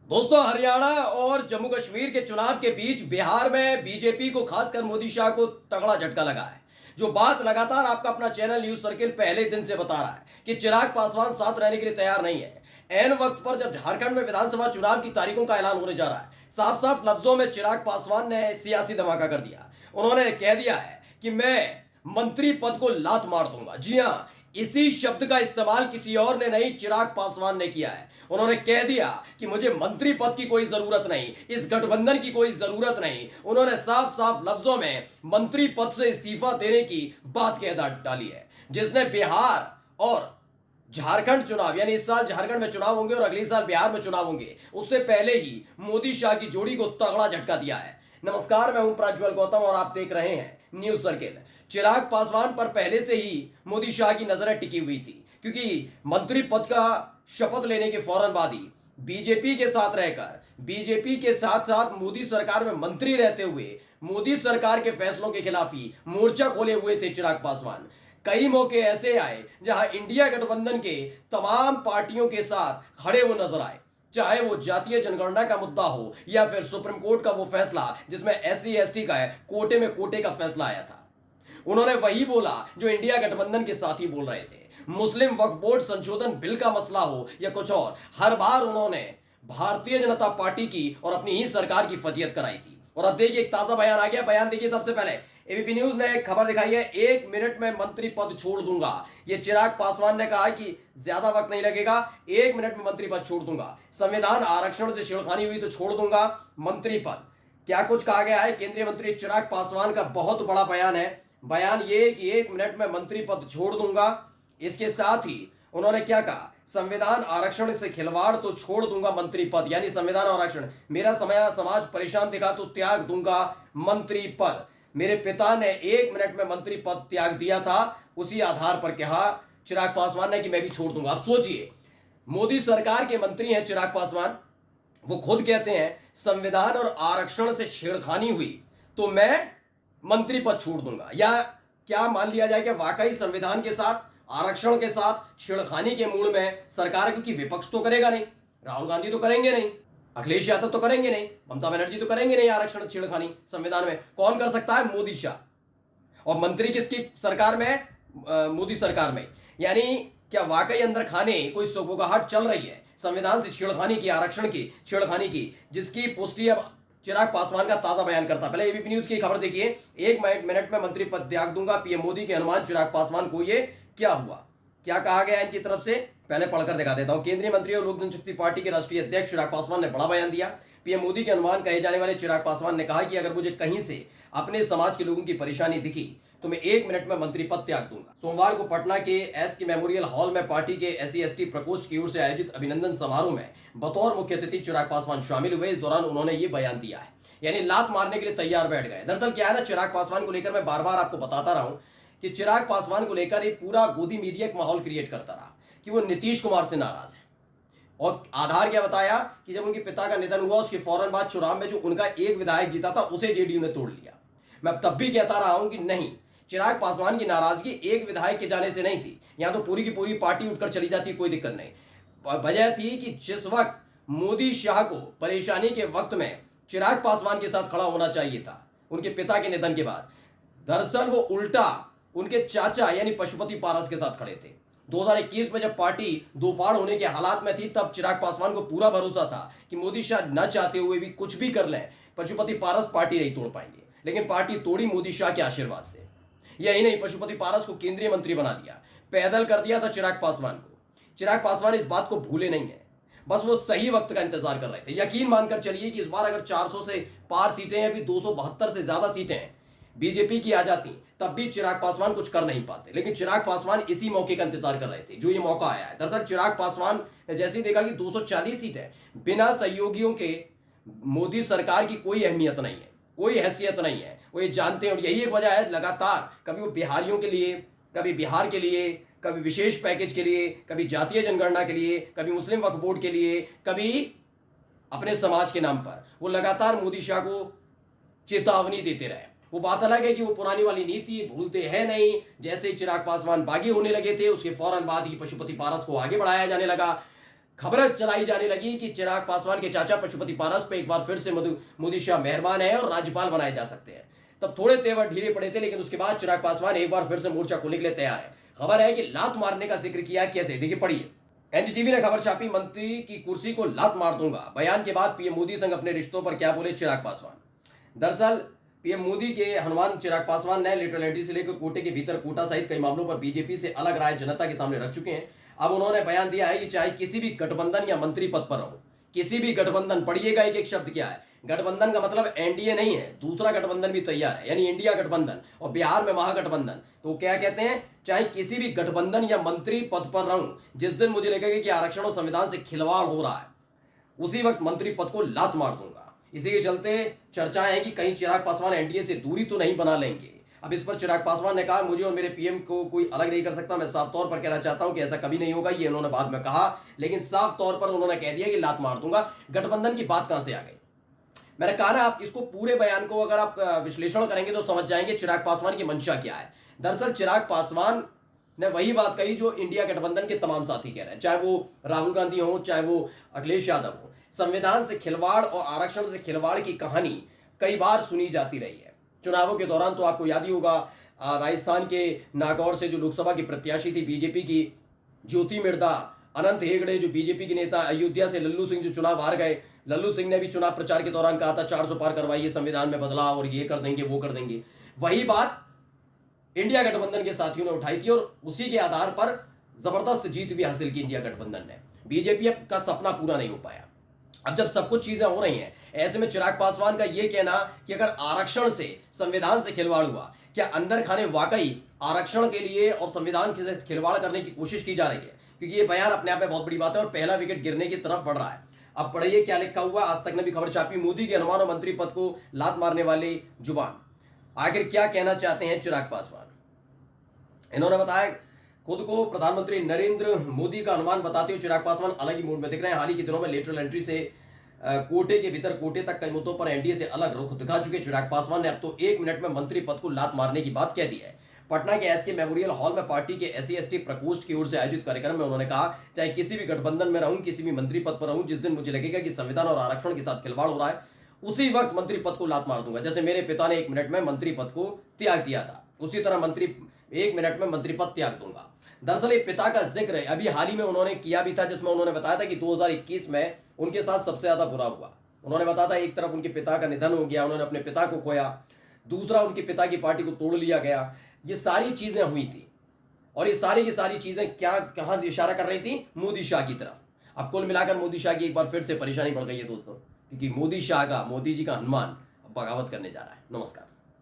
दोस्तों, हरियाणा और जम्मू कश्मीर के चुनाव के बीच बिहार में बीजेपी को खासकर मोदी शाह को तगड़ा झटका लगा है। जो बात लगातार आपका अपना चैनल न्यूज सर्किल पहले दिन से बता रहा है कि चिराग पासवान साथ रहने के लिए तैयार नहीं है। ऐन वक्त पर जब झारखंड में विधानसभा चुनाव की तारीखों का ऐलान होने जा रहा है, साफ साफ लफ्जों में चिराग पासवान ने सियासी धमाका कर दिया। उन्होंने कह दिया है कि मैं मंत्री पद को लात मार दूंगा। जी हां, इसी शब्द का इस्तेमाल किसी और ने नहीं, चिराग पासवान ने किया है। उन्होंने कह दिया कि मुझे मंत्री पद की कोई जरूरत नहीं, इस गठबंधन की कोई जरूरत नहीं। उन्होंने साफ साफ लफ्जों में मंत्री पद से इस्तीफा देने की बात कह डाली है, जिसने बिहार और झारखंड चुनाव, यानी इस साल झारखंड में चुनाव होंगे और अगले साल बिहार में चुनाव होंगे, उससे पहले ही मोदी शाह की जोड़ी को तगड़ा झटका दिया है। नमस्कार, मैं हूं प्रज्वल गौतम और आप देख रहे हैं न्यूज सर्किल। चिराग पासवान पर पहले से ही मोदी शाह की नजरें टिकी हुई थी, क्योंकि मंत्री पद का शपथ लेने के फौरन बाद ही बीजेपी के साथ रहकर, बीजेपी के साथ साथ मोदी सरकार में मंत्री रहते हुए मोदी सरकार के फैसलों के खिलाफ ही मोर्चा खोले हुए थे चिराग पासवान। कई मौके ऐसे आए जहां इंडिया गठबंधन के तमाम पार्टियों के साथ खड़े वो नजर आए, चाहे वो जातीय जनगणना का मुद्दा हो या फिर सुप्रीम कोर्ट का वो फैसला जिसमें SC ST का कोटे में कोटे का फैसला आया था। उन्होंने वही बोला जो इंडिया गठबंधन के साथ ही बोल रहे थे। मुस्लिम वक्फ बोर्ड संशोधन बिल का मसला हो या कुछ और, हर बार उन्होंने भारतीय जनता पार्टी की और अपनी ही सरकार की फजीयत कराई थी। और अब देखिए, एक ताजा बयान आ गया। बयान देखिए, सबसे पहले एबीपी न्यूज ने एक खबर दिखाई है, 1 मिनट में मंत्री पद छोड़ दूंगा। ये चिराग पासवान ने कहा कि ज्यादा वक्त नहीं लगेगा, 1 मिनट में मंत्री पद छोड़ दूंगा। संविधान आरक्षण से छेड़खानी हुई तो छोड़ दूंगा मंत्री पद। क्या कुछ कहा गया है? केंद्रीय मंत्री चिराग पासवान का बहुत बड़ा बयान है। बयान ये कि 1 मिनट में मंत्री पद छोड़ दूंगा। इसके साथ ही उन्होंने क्या कहा? संविधान आरक्षण से खिलवाड़ तो छोड़ दूंगा मंत्री पद, यानी संविधान आरक्षण, मेरा समाज परेशान दिखा तो त्याग दूंगा मंत्री पद। मेरे पिता ने 1 मिनट में मंत्री पद त्याग दिया था, उसी आधार पर कहा चिराग पासवान ने कि मैं भी छोड़ दूंगा। अब सोचिए, मोदी सरकार के मंत्री हैं चिराग पासवान, वो खुद कहते हैं संविधान और आरक्षण से छेड़खानी हुई तो मैं मंत्री पद छोड़ दूंगा। या क्या मान लिया जाए कि वाकई संविधान के साथ, आरक्षण के साथ छेड़खानी के मूड में सरकार, क्योंकि विपक्ष तो करेगा नहीं, राहुल गांधी तो करेंगे नहीं, अखिलेश यादव तो करेंगे नहीं, ममता बनर्जी तो करेंगे नहीं। आरक्षण छेड़खानी संविधान में कौन कर सकता है? मोदी शाह। और मंत्री किसकी सरकार में है? मोदी सरकार में। यानी क्या वाकई अंदर खाने कोई सुगबुगाहट चल रही है संविधान से छेड़खानी की, आरक्षण की छेड़खानी की, जिसकी पुष्टि अब चिराग पासवान का ताजा बयान करता। पहले एबीपी न्यूज की खबर देखिए, 1 मिनट में मंत्री पद त्याग दूंगा, पीएम मोदी के अनुमान चिराग पासवान को। ये क्या हुआ, क्या कहा गया इनकी तरफ से, पहले पढ़कर दिखा देता हूं। केंद्रीय मंत्री और लोक जनशक्ति पार्टी के राष्ट्रीय अध्यक्ष चिराग पासवान ने बड़ा बयान दिया। पीएम मोदी के अनुमान कहे जाने वाले चिराग पासवान ने कहा कि अगर मुझे कहीं से अपने समाज के लोगों की परेशानी दिखी तो मैं 1 मिनट में मंत्री पद त्याग दूंगा। सोमवार को पटना के SK मेमोरियल हॉल में पार्टी के SC ST प्रकोष्ठ की ओर से आयोजित अभिनंदन समारोह में बतौर मुख्य अतिथि चिराग पासवान शामिल हुए। इस दौरान उन्होंने ये बयान दिया है, यानी लात मारने के लिए तैयार बैठ गए। दरअसल क्या है ना, चिराग पासवान को लेकर मैं बार बार आपको बताता रहा हूं कि चिराग पासवान को लेकर एक पूरा गोदी मीडिया एक माहौल क्रिएट करता रहा कि वो नीतीश कुमार से नाराज है। और आधार क्या बताया कि जब उनके पिता का निधन हुआ उसके फौरन बाद चुनाव में जो उनका एक विधायक जीता था उसे जेडीयू ने तोड़ लिया। मैं तब भी कहता रहा हूं कि नहीं, चिराग पासवान की नाराजगी एक विधायक के जाने से नहीं थी, यहां तो पूरी की पूरी पार्टी उठकर चली जाती, कोई दिक्कत नहीं। वजह थी कि जिस वक्त मोदी शाह को परेशानी के वक्त में चिराग पासवान के साथ खड़ा होना चाहिए था उनके पिता के निधन के बाद, दरअसल वो उल्टा उनके चाचा यानी पशुपति पारस के साथ खड़े थे। 2021 में जब पार्टी दोफाड़ होने के हालात में थी, तब चिराग पासवान को पूरा भरोसा था कि मोदी शाह न चाहते हुए भी कुछ भी कर लें, पशुपति पारस पार्टी नहीं तोड़ पाएंगे। लेकिन पार्टी तोड़ी मोदी शाह के आशीर्वाद से। यही नहीं, पशुपति पारस को केंद्रीय मंत्री बना दिया, पैदल कर दिया था चिराग पासवान को। चिराग पासवान इस बात को भूले नहीं है, बस वो सही वक्त का इंतजार कर रहे थे। यकीन मानकर चलिए कि इस बार अगर 400 से पार सीटें या फिर 272 से ज्यादा सीटें बीजेपी की आ जाती, तब भी चिराग पासवान कुछ कर नहीं पाते। लेकिन चिराग पासवान इसी मौके का इंतजार कर रहे थे जो ये मौका आया है। दरअसल चिराग पासवान ने जैसे ही देखा कि 240 सीटें बिना सहयोगियों के मोदी सरकार की कोई अहमियत नहीं है, कोई हैसियत नहीं है, वो ये जानते हैं। और यही एक वजह है, लगातार कभी वो बिहारियों के लिए, कभी बिहार के लिए, कभी विशेष पैकेज के लिए, कभी जातीय जनगणना के लिए, कभी मुस्लिम वक्फ बोर्ड के लिए, कभी अपने समाज के नाम पर वो लगातार मोदी शाह को चेतावनी देते रहे। वो बात अलग है कि वो पुरानी वाली नीति भूलते हैं नहीं। जैसे चिराग पासवान बागी होने लगे थे, उसके फौरन बाद ही पशुपति पारस को आगे बढ़ाया जाने लगा। खबर चलाई जाने लगी कि चिराग पासवान के चाचा पशुपति पारस पे एक बार फिर से मोदी शाह मेहरबान है और राज्यपाल बनाए जा सकते हैं। तब थोड़े तेवर ढीले पड़े थे, लेकिन उसके बाद चिराग पासवान एक बार फिर से मोर्चा खोलने के लिए तैयार है। खबर है कि लात मारने का जिक्र किया, कैसे देखिए पढ़िए। एनडीटीवी ने खबर छापी, मंत्री की कुर्सी को लात मार दूंगा। बयान के बाद पीएम मोदी संग अपने रिश्तों पर क्या बोले चिराग पासवान। दरअसल पीएम मोदी के हनुमान चिराग पासवान ने लिटरल एंट्री से लेकर कोटे के भीतर कोटा सहित कई मामलों पर बीजेपी से अलग राय जनता के सामने रख चुके हैं। अब उन्होंने बयान दिया है कि चाहे किसी भी गठबंधन या मंत्री पद पर रहो, किसी भी गठबंधन, पढ़िएगा एक एक शब्द क्या है। गठबंधन का मतलब एनडीए नहीं है, दूसरा गठबंधन भी तैयार है, यानी इंडिया गठबंधन और बिहार में महागठबंधन। तो क्या कहते हैं, चाहे किसी भी गठबंधन या मंत्री पद पर रहूं, जिस दिन मुझे लगेगा कि आरक्षण और संविधान से खिलवाड़ हो रहा है, उसी वक्त मंत्री पद को लात मार दूंगा। इसी के चलते चर्चाएं हैं कि कहीं चिराग पासवान एनडीए से दूरी तो नहीं बना लेंगे। अब इस पर चिराग पासवान ने कहा, मुझे और मेरे पीएम को कोई अलग नहीं कर सकता। मैं साफ तौर पर कहना चाहता हूं कि ऐसा कभी नहीं होगा। ये उन्होंने बाद में कहा, लेकिन साफ तौर पर उन्होंने कह दिया कि लात मार दूंगा। गठबंधन की बात कहां से आ गई। मैंने कहा ना, आप इसको पूरे बयान को अगर आप विश्लेषण करेंगे तो समझ जाएंगे चिराग पासवान की मंशा क्या है। दरअसल चिराग पासवान ने वही बात कही जो इंडिया गठबंधन के तमाम साथी कह रहे हैं, चाहे वो राहुल गांधी हो, चाहे वो अखिलेश यादव हो। संविधान से खिलवाड़ और आरक्षण से खिलवाड़ की कहानी कई बार सुनी जाती रही है। चुनावों के दौरान तो आपको याद ही होगा, राजस्थान के नागौर से जो लोकसभा की प्रत्याशी थी बीजेपी की ज्योति मिर्धा, अनंत हेगड़े जो बीजेपी के नेता, अयोध्या से लल्लू सिंह जो चुनाव हार गए। लल्लू सिंह ने भी चुनाव प्रचार के दौरान कहा था 400 पार करवाइए, संविधान में बदलाव और ये कर देंगे वो कर देंगे। वही बात इंडिया गठबंधन के साथियों ने उठाई थी और उसी के आधार पर जबरदस्त जीत भी हासिल की इंडिया गठबंधन ने। बीजेपी का सपना पूरा नहीं हो पाया। अब जब सब कुछ चीजें हो रही हैं, ऐसे में चिराग पासवान का यह कहना कि अगर आरक्षण से संविधान से खिलवाड़ हुआ, क्या अंदर खाने वाकई आरक्षण के लिए और संविधान के साथ खिलवाड़ करने की कोशिश की जा रही है, क्योंकि ये बयान अपने आप में बहुत बड़ी बात है और पहला विकेट गिरने की तरफ बढ़ रहा है। अब पढ़िए क्या लिखा हुआ। आज तक ने भी खबर छापी, मोदी के अनुमान और मंत्री पद को लात मारने वाले जुबान। आखिर क्या कहना चाहते हैं चिराग पासवान। इन्होंने बताया खुद को प्रधानमंत्री नरेंद्र मोदी का अनुमान बताते हुए चिराग पासवान अलग ही मूड में दिख रहे हैं। हाल ही के दिनों में लेटरल एंट्री से कोटे के भीतर कोटे तक कई मुद्दों पर एनडीए से अलग रुख दिखा चुके चिराग पासवान ने अब तो 1 मिनट में मंत्री पद को लात मारने की बात कह दी है। पटना के एसके मेमोरियल हॉल में पार्टी के SC/ST प्रकोष्ठ की ओर से आयोजित कार्यक्रम में उन्होंने कहा, चाहे किसी भी गठबंधन में रहूं, किसी भी मंत्री पद पर रहूं, जिस दिन मुझे लगेगा कि संविधान और आरक्षण के साथ खिलवाड़ हो रहा है, उसी वक्त मंत्री पद को लात मार दूंगा। जैसे मेरे पिता ने 1 मिनट में मंत्री पद को त्याग दिया था, उसी तरह 1 मिनट में मंत्री पद त्याग दूंगा। दरअसल ये पिता का जिक्र अभी हाल ही में उन्होंने किया भी था, जिसमें उन्होंने बताया था कि 2021 में उनके साथ सबसे ज्यादा बुरा हुआ। उन्होंने बताया था एक तरफ उनके पिता का निधन हो गया, उन्होंने अपने पिता को खोया, दूसरा उनके पिता की पार्टी को तोड़ लिया गया। ये सारी चीजें हुई थी और ये सारी की सारी चीजें कहां इशारा कर रही थी, मोदी शाह की तरफ। अब कुल मिलाकर मोदी शाह की एक बार फिर से परेशानी बढ़ गई है दोस्तों, क्योंकि मोदी जी का हनुमान बगावत करने जा रहा है। नमस्कार।